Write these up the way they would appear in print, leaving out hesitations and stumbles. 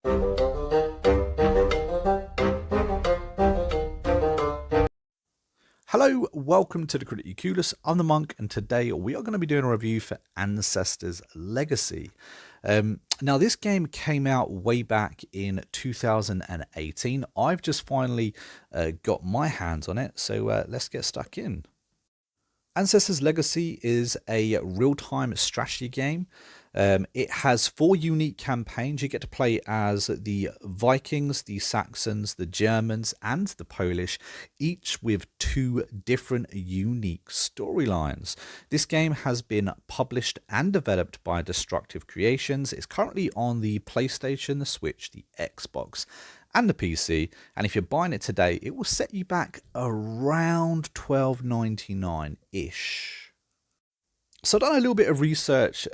Hello, welcome to the Critically Clueless. I'm the Monk, and today we are going to be doing a review for Ancestors Legacy. Now, this game came out way back in 2018. I've just finally got my hands on it, so let's get stuck in. Ancestors Legacy is a real-time strategy game. It has 4 unique campaigns. You get to play as the Vikings, the Saxons, the Germans, and the Polish, each with 2 different unique storylines. This game has been published and developed by Destructive Creations. It's currently on the PlayStation, the Switch, the Xbox, and the PC, and if you're buying it today, it will set you back around $12.99 ish. So I've done a little bit of research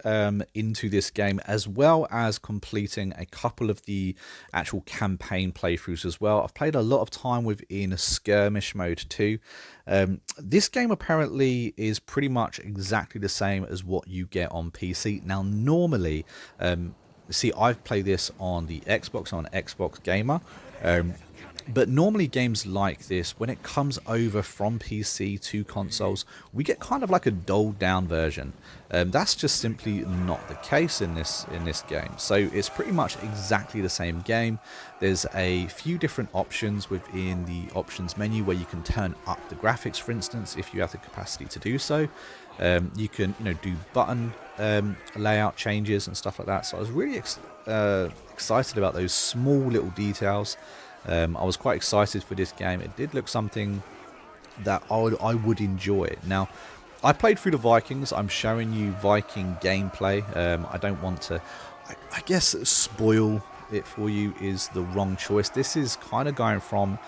into this game, as well as completing a couple of the actual campaign playthroughs as well. I've played a lot of time within Skirmish mode too. This game apparently is pretty much exactly the same as what you get on PC. Now normally, see, I've played this on the Xbox, on Xbox Gamer. But normally games like this, when it comes over from PC to consoles, we get kind of like a dulled down version. That's just simply not the case in this game. So it's pretty much exactly the same game. There's a few different options within the options menu where you can turn up the graphics, for instance, if you have the capacity to do so. You can, do button layout changes and stuff like that. So I was really excited about those small little details. I was quite excited for this game. It did look something that I would enjoy. Now, I played through the Vikings. I'm showing you Viking gameplay. I don't want to, I guess, spoil it for you is the wrong choice. This is kind of going from,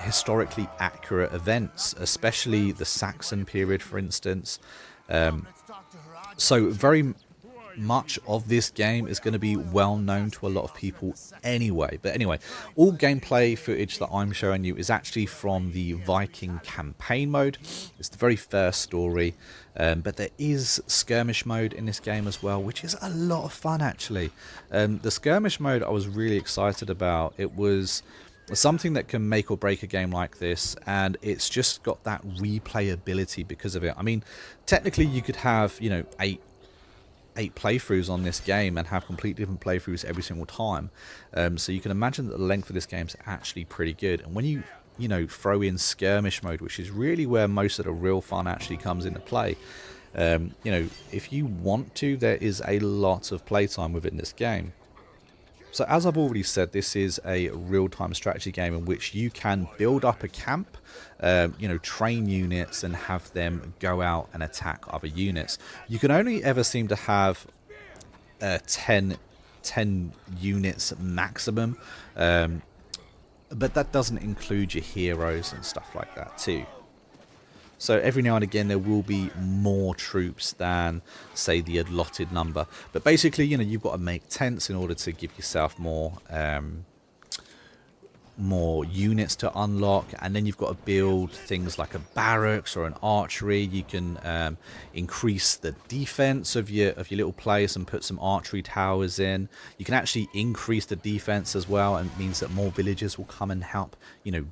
historically accurate events, especially the Saxon period, for instance. So very much of this game is going to be well known to a lot of people anyway. But anyway, all gameplay footage that I'm showing you is actually from the Viking campaign mode. It's the very first story, but there is skirmish mode in this game as well, which is a lot of fun actually. The skirmish mode I was really excited about. It was something that can make or break a game like this, and it's just got that replayability because of it. I mean, technically you could have, eight playthroughs on this game and have completely different playthroughs every single time. So you can imagine that the length of this game is actually pretty good. And when you throw in skirmish mode, which is really where most of the real fun actually comes into play, if you want to, there is a lot of playtime within this game. So as I've already said, this is a real-time strategy game in which you can build up a camp, train units and have them go out and attack other units. You can only ever seem to have 10 units maximum, but that doesn't include your heroes and stuff like that too. So every now and again there will be more troops than, say, the allotted number. But basically, you've got to make tents in order to give yourself more units to unlock, and then you've got to build things like a barracks or an archery. You can increase the defense of your little place and put some archery towers in. You can actually increase the defense as well, and it means that more villagers will come and help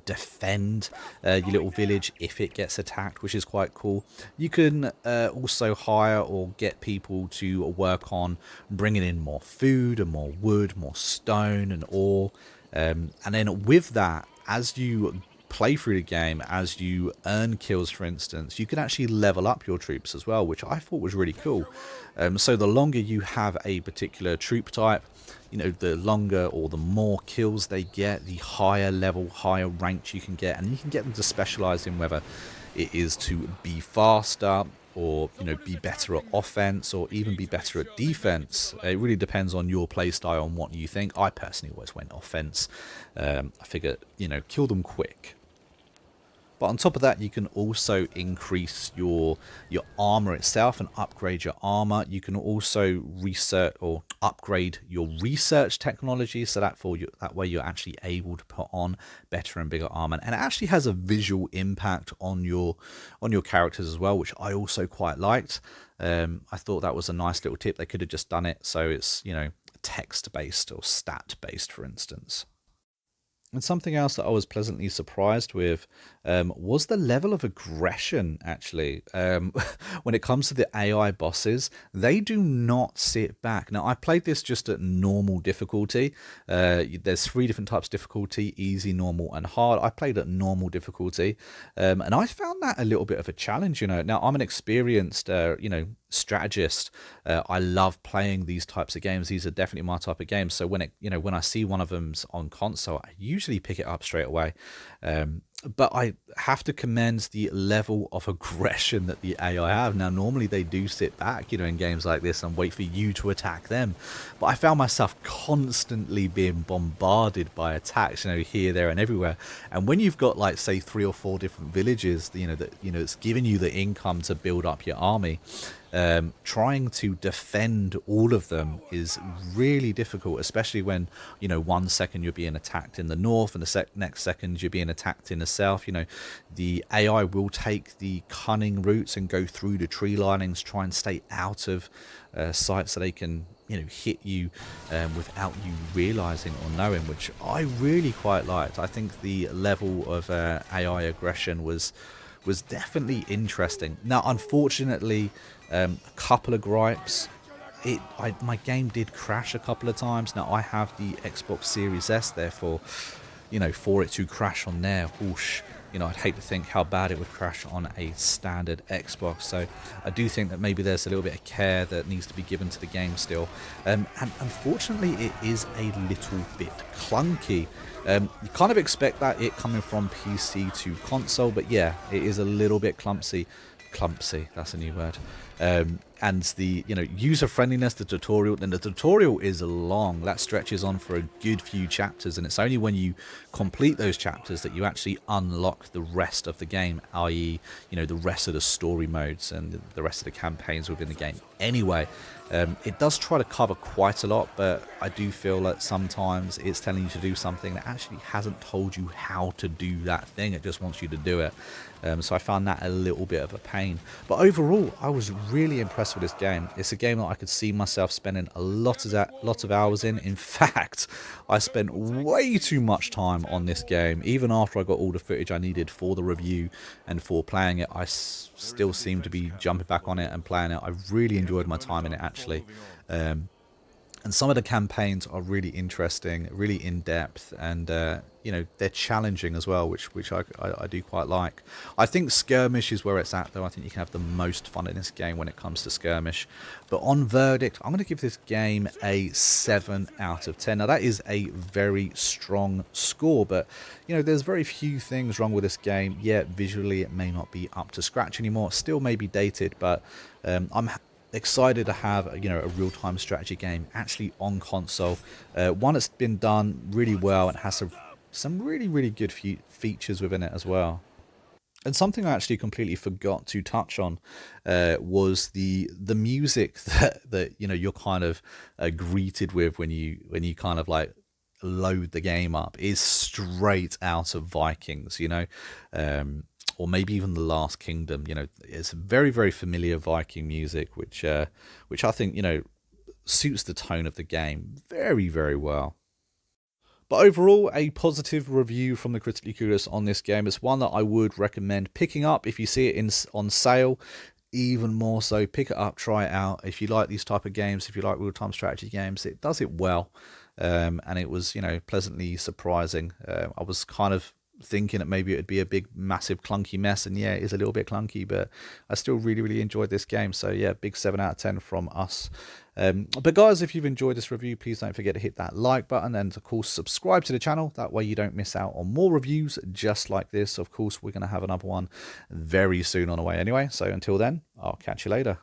defend your little village if it gets attacked, which is quite cool. You can also hire or get people to work on bringing in more food and more wood, more stone and ore. And then with that, as you play through the game, as you earn kills, for instance, you can actually level up your troops as well, which I thought was really cool. So the longer you have a particular troop type, the longer or the more kills they get, the higher level, higher ranked you can get, and you can get them to specialize in whether it is to be faster, or be better at offense, or even be better at defense. It really depends on your playstyle and what you think. I personally always went offense. I figure kill them quick. But on top of that, you can also increase your armor itself and upgrade your armor. You can also research or upgrade your research technology, so that way you're actually able to put on better and bigger armor. And it actually has a visual impact on your characters as well, which I also quite liked. I thought that was a nice little tip. They could have just done it so it's text-based or stat-based, for instance. And something else that I was pleasantly surprised with was the level of aggression, actually. When it comes to the AI bosses, they do not sit back. Now, I played this just at normal difficulty. There's three different types of difficulty: easy, normal, and hard. I played at normal difficulty, and I found that a little bit of a challenge. Now I'm an experienced, strategist. I love playing these types of games. These are definitely my type of games. So when I see one of them's on console, I usually pick it up straight away. But I have to commend the level of aggression that the AI have. Now, normally they do sit back, in games like this and wait for you to attack them. But I found myself constantly being bombarded by attacks, here, there, and everywhere. And when you've got, like, say, 3 or 4 different villages, it's giving you the income to build up your army. Trying to defend all of them is really difficult, especially when 1 second you're being attacked in the north and the next second you're being attacked in the south. The AI will take the cunning routes and go through the tree linings, try and stay out of sight so they can hit you without you realizing or knowing, which I really quite liked. I think the level of AI aggression was definitely interesting. Now, unfortunately, a couple of gripes. My game did crash a couple of times. Now, I have the Xbox Series S, therefore, for it to crash on there, whoosh, I'd hate to think how bad it would crash on a standard Xbox. So I do think that maybe there's a little bit of care that needs to be given to the game still. And unfortunately, it is a little bit clunky. You kind of expect that, it coming from PC to console, but yeah, it is a little bit clumsy, that's a new word. And the user friendliness, the tutorial is long. That stretches on for a good few chapters, and it's only when you complete those chapters that you actually unlock the rest of the game, i.e. the rest of the story modes and the rest of the campaigns within the game. Anyway, it does try to cover quite a lot, but I do feel that sometimes it's telling you to do something that actually hasn't told you how to do that thing. It just wants you to do it. So I found that a little bit of a pain. But overall, I was really impressed with this game. It's a game that I could see myself spending a lot of hours in. In fact, I spent way too much time on this game. Even after I got all the footage I needed for the review and for playing it, I still seem to be jumping back on it and playing it. I really enjoyed my time in it, actually. And some of the campaigns are really interesting, really in-depth, and they're challenging as well, which I do quite like. I think Skirmish is where it's at, though. I think you can have the most fun in this game when it comes to Skirmish. But on verdict, I'm going to give this game a 7 out of 10. Now, that is a very strong score, but there's very few things wrong with this game. Yeah, visually it may not be up to scratch anymore. It still may be dated, but I'm excited to have a real-time strategy game actually on console, one that's been done really well and has some really good features within it as well. And something I actually completely forgot to touch on was the music that you're kind of greeted with when you kind of like load the game up is straight out of Vikings, or maybe even The Last Kingdom. It's very familiar Viking music, which I think suits the tone of the game very well. But overall, a positive review from the Critically Clueless on this game. It's one that I would recommend picking up if you see it on sale. Even more so, pick it up, try it out. If you like these type of games, if you like real-time strategy games, it does it well. And it was pleasantly surprising. I was kind of thinking that maybe it would be a big massive clunky mess, and yeah, it is a little bit clunky, but I still really enjoyed this game. So yeah, big 7 out of 10 from us. But guys, if you've enjoyed this review, please don't forget to hit that like button, and of course subscribe to the channel. That way you don't miss out on more reviews just like this. Of course, we're going to have another one very soon on the way anyway, so until then, I'll catch you later.